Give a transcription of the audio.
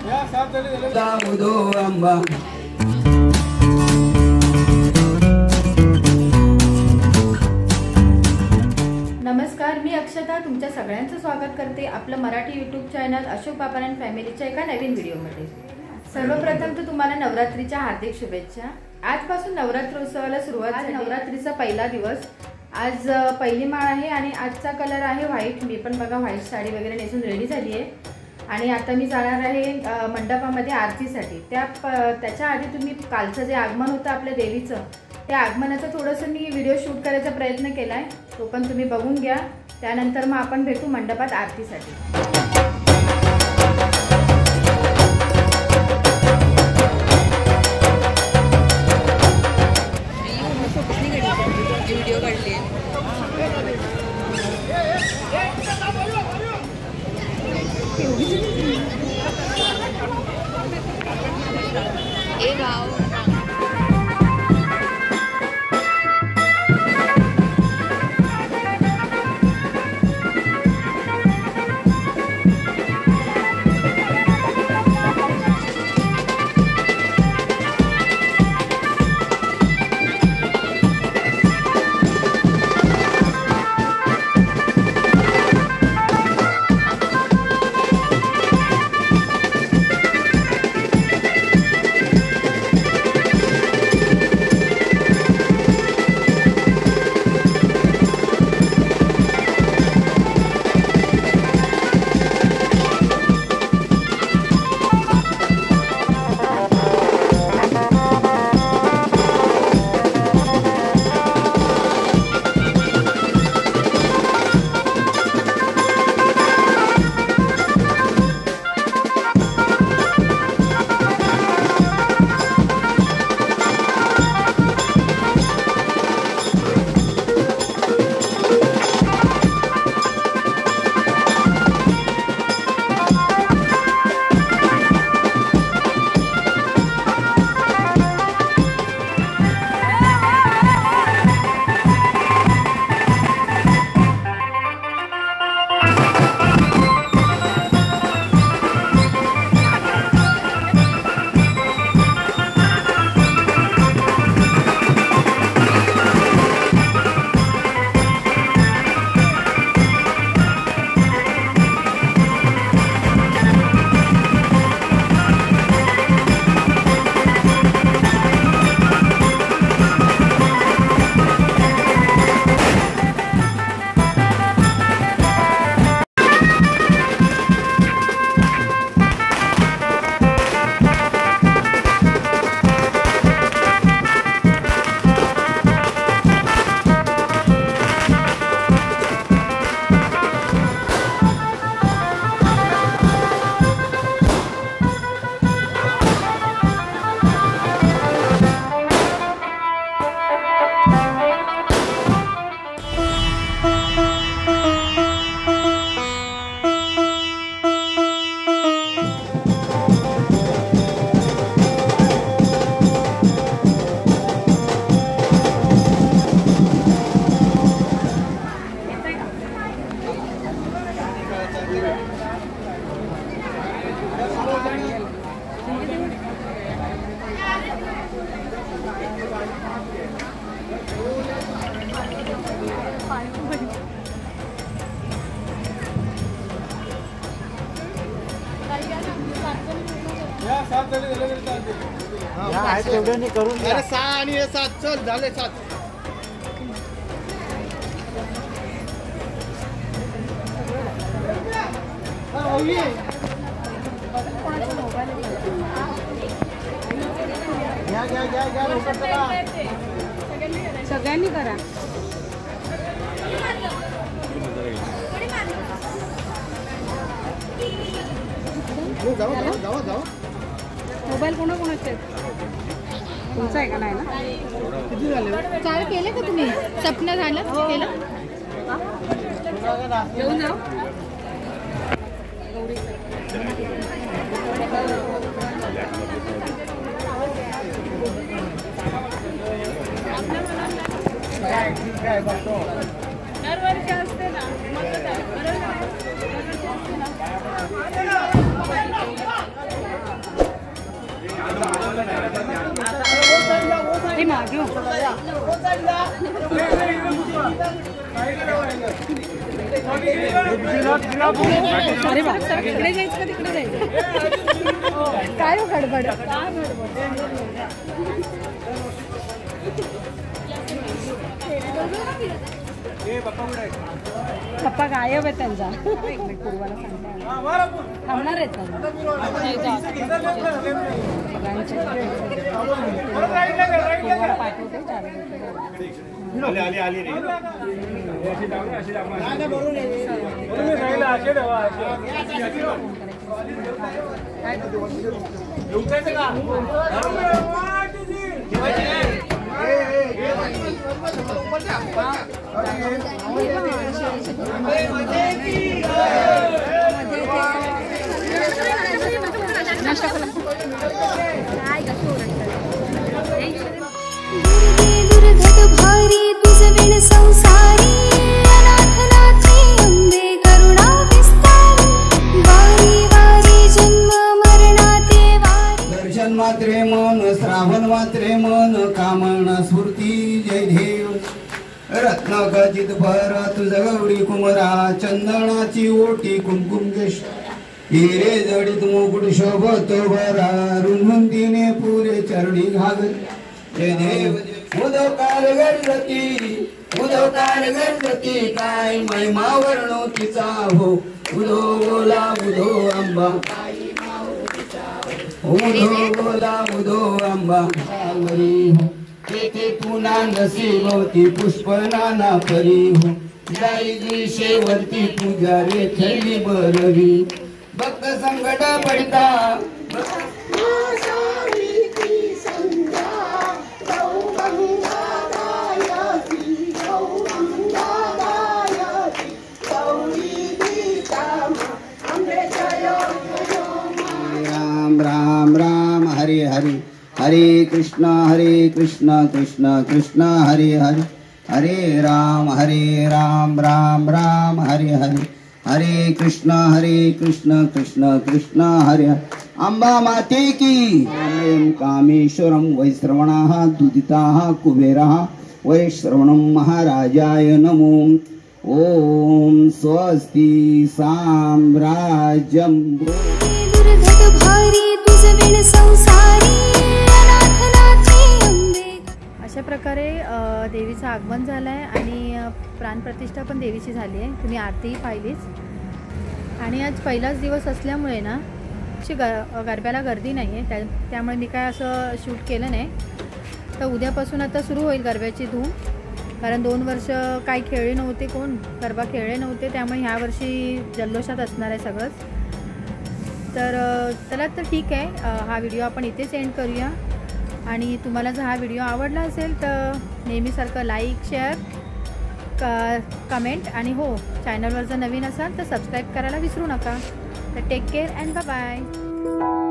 नमस्कार, मी अक्षता तुमच्या सगळ्यांचं स्वागत करते आपलं मराठी यूट्यूब चॅनल अशोक बापा अँड फॅमिलीच्या एका नवीन व्हिडिओमध्ये। सर्वप्रथम तर तुम्हाला नवरात्रीच्या हार्दिक शुभेच्छा। आजपासून नवरात्रोत्सवाला सुरुवात झाली। नवरात्रीचा पहिला दिवस। आज पहिली माळ आहे आणि आजचा कलर आहे व्हाईट। मी पण बघा व्हाईट साडी वगैरे नेसून रेडी झाली आहे आणि आता मी जाणार आहे मंडपामध्ये आरतीसाठी। त्याच्या आधी तुम्ही कालचं जे आगमन होतं आपल्या देवीचं, त्या आगमनाचं थोडंसं मी व्हिडिओ शूट करायचा प्रयत्न केलाय, तो पण तुम्ही बघून घ्या। त्यानंतर मग आपण भेटू मंडपात आरतीसाठी। करून 6 आणि 7 चल झाले 7। सगळ्यांनी करा। मोबाईल कोणाकोणाचे तुमचा आहे का? नाही ना? किती झाले? 4 केले का तुम्ही? सपना झालं केलं? येऊन जाऊ। दरवर्षी असते ना। अरे बा इकडे जायचं का तिकडे जायचं काय गडबड पप्पा गायब आहे त्यांचा पूर्वाला सांगता थांबणार आहेत भारी तुझ विण संसारी अनाथनाथी अंबे करुणा विस्तारी वारी वारी जन्म मरणाते वारी दर्शन मात्रे मन श्रावण मात्रे मन कामण स्फूर्ती जय देव रत्न खचित भर तुझ गौरी कुमरा चंदनाची ओटी कुमकुम केश हिरे जडित मुकुट शोभतो भरा रुंदीने पुरे चरणी घागर जय देव उदोकार गणपती काय महिमा वर्णो तिचा हो उदो बोला उदो अंबा उदो बोला उदो अंबा वरी हो तेथे पुन्हा नसीबवती पुष्प नाना परी हो जाई दिशेवरती पूजा रे थैली बरवी भक्त संकट पडता राम राम हरे हरे हरे कृष्ण कृष्ण कृष्ण हरे हरे हरे राम राम राम हरे हरे हरे कृष्ण कृष्ण कृष्ण हरे हरे अंबा माते की ओम कामेश्वरम वैश्रवणाः दुदिताः कुबेरः वैश्रवणं महाराजाय नमो ओम स्वस्ति साम्राज्यं भारी तुझ विण संसारी अनाथनाथी अंबे अशा प्रकारे देवीचं आगमन झालं आहे आणि प्राणप्रतिष्ठा पण देवीची झाली आहे. तुम्ही आरतीही पाहिलीच. आणि आज पहिलाच दिवस असल्यामुळे ना अशी गरब्याला गर्दी नाही आहे त्यामुळे मी काय असं शूट केलं नाही. तर उद्यापासून आता सुरू होईल गरब्याची धूम. कारण 2 वर्ष काही खेळले नव्हते, कोण गरबा खेळले नव्हते, त्यामुळे ह्या वर्षी जल्लोषात असणार आहे सगळंच. तर चला तर ठीक आहे, हा व्हिडिओ आपण इथेच एंड करूया. आणि तुम्हाला जर हा व्हिडिओ आवडला असेल तर नेहमीसारखं लाईक शेअर कमेंट आणि हो चॅनलवर जर नवीन असाल तर सबस्क्राईब करायला विसरू नका. तर take care and bye bye.